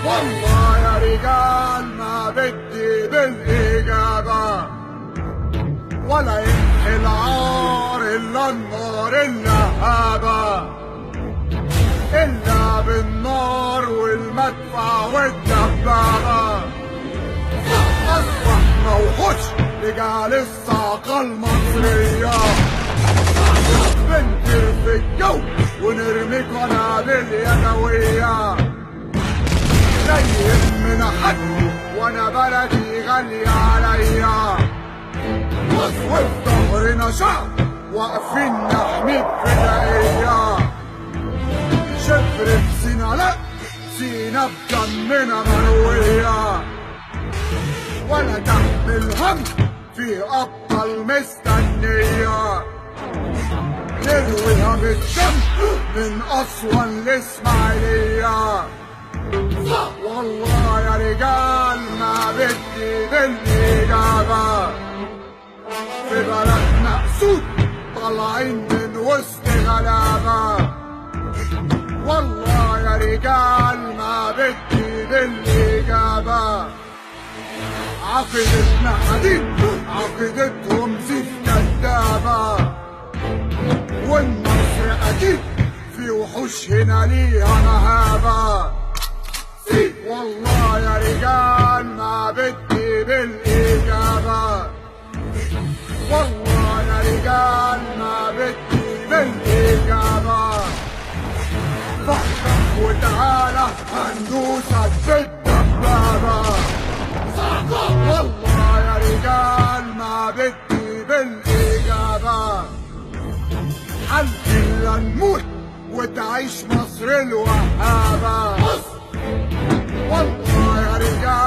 والله يا رجال ما بدي بالإجابة ولا يمحي العار إلا النار اللهابة، إلا بالنار والمدفع والدبابة. أصبح موحوش رجال الصاقة المصرية، بنطير في الجو ونرمي قنابل يدوية. لا يهمنا حد وانا بلدي غالية عليا، وفي ظهرنا شعب واقفين نحمي بفدائية. شبر بسينا لا سينا بدمنا مروية، ولا تحمل هم في أبطال مستنية. نرويها بالدم من أسوان لإسماعيلية. والله يا رجال ما بدي بالإجابة، في بلدنا أسود طالعين من وسط غلابة. والله يا رجال ما بدي بالإجابة، عقيدتنا حديد عقيدتهم زيف كدابة. والنصر أكيد في وحوش هنا ليها مهابة. والله يا رجال ما بدي بالإجابة، والله يا رجال ما بدي بالإجابة. فحصك وتعالى هندوسك بالدبابة. والله يا رجال ما بدي بالإجابة، حل إلا نموت وتعيش مصر الوهابة. والله يا رجال